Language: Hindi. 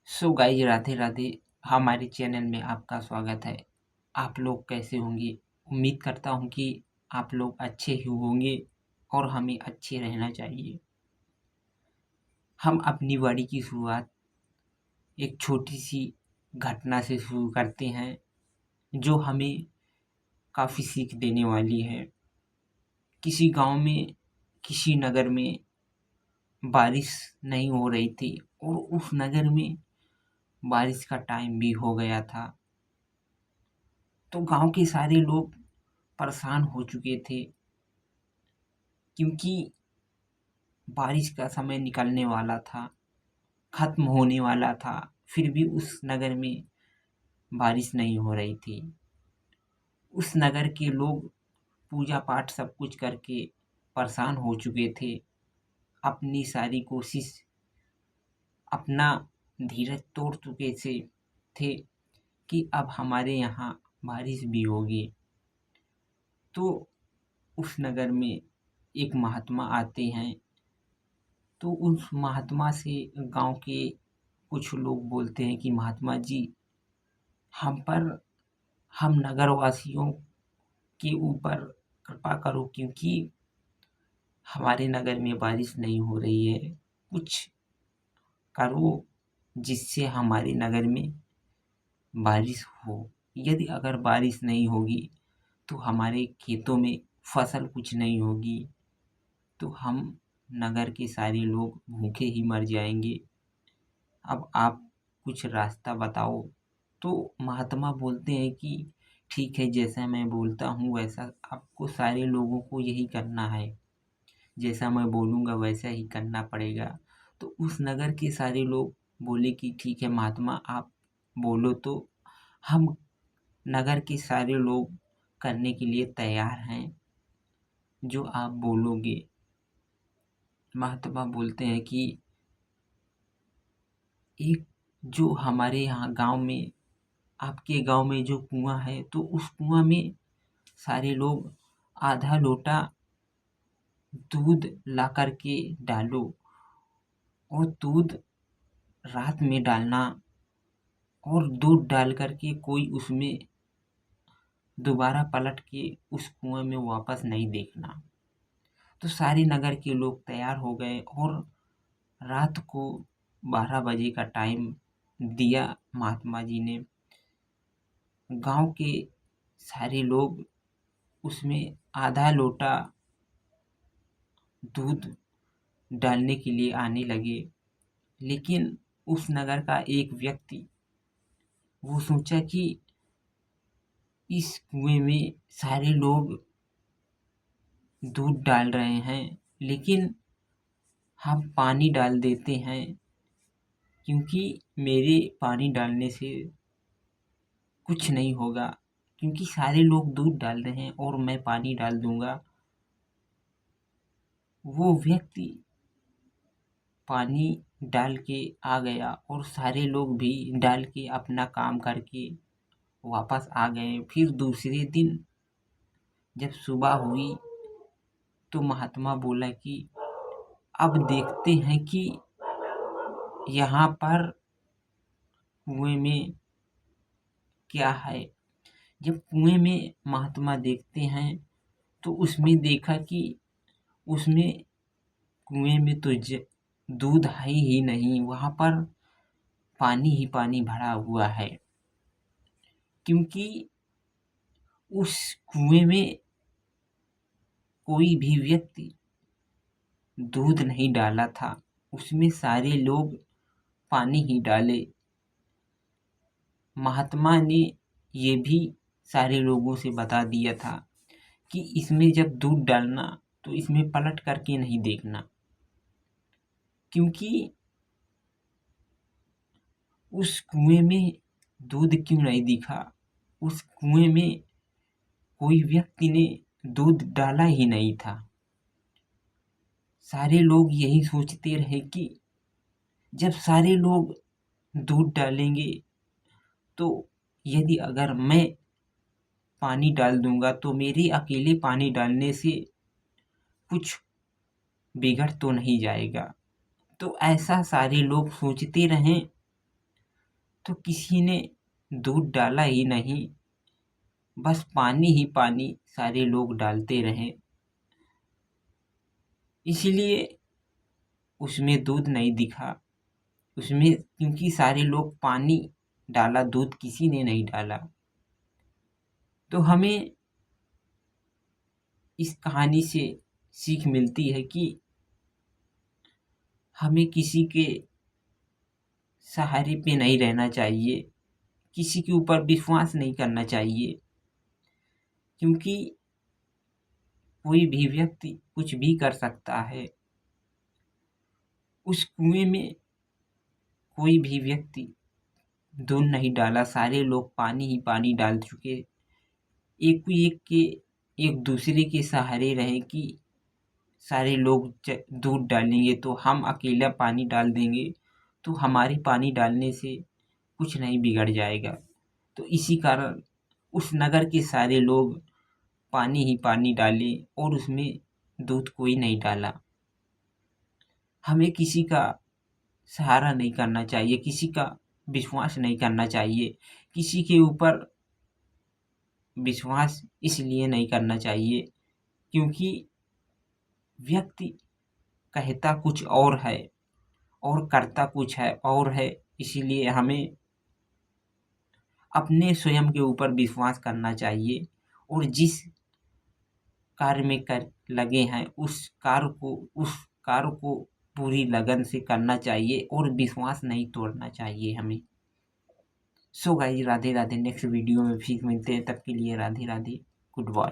So guys, Radhe Radhe. हमारे चैनल में आपका स्वागत है। आप लोग कैसे होंगे? उम्मीद करता हूँ कि आप लोग अच्छे ही होंगे और हमें अच्छे रहना चाहिए। हम अपनी वाणी की शुरुआत एक छोटी सी घटना से शुरू करते हैं, जो हमें काफ़ी सीख देने वाली है। किसी गांव में, किसी नगर में बारिश नहीं हो रही थी और उस नगर में बारिश का टाइम भी हो गया था। तो गांव के सारे लोग परेशान हो चुके थे, क्योंकि बारिश का समय निकलने वाला था, खत्म होने वाला था। फिर भी उस नगर में बारिश नहीं हो रही थी। उस नगर के लोग पूजा पाठ सब कुछ करके परेशान हो चुके थे। अपनी सारी कोशिश, अपना धीरज तोड़ चुके थे कि अब हमारे यहाँ बारिश भी होगी। तो उस नगर में एक महात्मा आते हैं। तो उस महात्मा से गांव के कुछ लोग बोलते हैं कि महात्मा जी, हम पर, हम नगरवासियों के ऊपर कृपा करो, क्योंकि हमारे नगर में बारिश नहीं हो रही है। कुछ करो जिससे हमारे नगर में बारिश हो। यदि अगर बारिश नहीं होगी तो हमारे खेतों में फसल कुछ नहीं होगी, तो हम नगर के सारे लोग भूखे ही मर जाएंगे। अब आप कुछ रास्ता बताओ। तो महात्मा बोलते हैं कि ठीक है, जैसा मैं बोलता हूँ वैसा आपको सारे लोगों को यही करना है। जैसा मैं बोलूँगा वैसा ही करना पड़ेगा। तो उस नगर के सारे लोग बोले कि ठीक है महात्मा, आप बोलो तो हम नगर के सारे लोग करने के लिए तैयार हैं, जो आप बोलोगे। महात्मा बोलते हैं कि एक, जो हमारे यहाँ गांव में, आपके गांव में जो कुआं है, तो उस कुआं में सारे लोग आधा लोटा दूध ला कर के डालो, और दूध रात में डालना, और दूध डाल करके कोई उसमें दोबारा पलट के उस कुएं में वापस नहीं देखना। तो सारे नगर के लोग तैयार हो गए और रात को 12 बजे का टाइम दिया महात्मा जी ने। गांव के सारे लोग उसमें आधा लोटा दूध डालने के लिए आने लगे। लेकिन उस नगर का एक व्यक्ति, वो सोचा कि इस कुएं में सारे लोग दूध डाल रहे हैं, लेकिन हम पानी डाल देते हैं, क्योंकि मेरे पानी डालने से कुछ नहीं होगा, क्योंकि सारे लोग दूध डाल रहे हैं और मैं पानी डाल दूंगा। वो व्यक्ति पानी डाल के आ गया और सारे लोग भी डाल के अपना काम करके वापस आ गए। फिर दूसरे दिन जब सुबह हुई तो महात्मा बोला कि अब देखते हैं कि यहाँ पर कुएं में क्या है। जब कुएं में महात्मा देखते हैं तो उसमें देखा कि उसमें, कुएं में तो दूध है ही नहीं, वहाँ पर पानी ही पानी भरा हुआ है। क्योंकि उस कुएं में कोई भी व्यक्ति दूध नहीं डाला था, उसमें सारे लोग पानी ही डाले। महात्मा ने ये भी सारे लोगों से बता दिया था कि इसमें जब दूध डालना तो इसमें पलट करके नहीं देखना, क्योंकि उस कुएं में दूध क्यों नहीं दिखा, उस कुएं में कोई व्यक्ति ने दूध डाला ही नहीं था। सारे लोग यही सोचते रहे कि जब सारे लोग दूध डालेंगे, तो यदि अगर मैं पानी डाल दूंगा तो मेरे अकेले पानी डालने से कुछ बिगड़ तो नहीं जाएगा। तो ऐसा सारे लोग सोचते रहें। तो किसी ने दूध डाला ही नहीं, बस पानी ही पानी सारे लोग डालते रहे, इसलिए उसमें दूध नहीं दिखा। उसमें क्योंकि सारे लोग पानी डाला, दूध किसी ने नहीं डाला। तो हमें इस कहानी से सीख मिलती है कि हमें किसी के सहारे पे नहीं रहना चाहिए, किसी के ऊपर विश्वास नहीं करना चाहिए, क्योंकि कोई भी व्यक्ति कुछ भी कर सकता है। उस कुएं में कोई भी व्यक्ति दूध नहीं डाला, सारे लोग पानी ही पानी डाल चुके। एक दूसरे के सहारे रहे कि सारे लोग दूध डालेंगे तो हम अकेला पानी डाल देंगे, तो हमारे पानी डालने से कुछ नहीं बिगड़ जाएगा। तो इसी कारण उस नगर के सारे लोग पानी ही पानी डाले और उसमें दूध कोई नहीं डाला। हमें किसी का सहारा नहीं करना चाहिए, किसी का विश्वास नहीं करना चाहिए। किसी के ऊपर विश्वास इसलिए नहीं करना चाहिए क्योंकि व्यक्ति कहता कुछ और है और करता कुछ है और है। इसीलिए हमें अपने स्वयं के ऊपर विश्वास करना चाहिए और जिस कार्य में कर लगे हैं उस कार्य को पूरी लगन से करना चाहिए और विश्वास नहीं तोड़ना चाहिए हमें। So guys, Radhe Radhe. Next video में फिर मिलते हैं, तब के लिए राधे राधे, गुड बाय।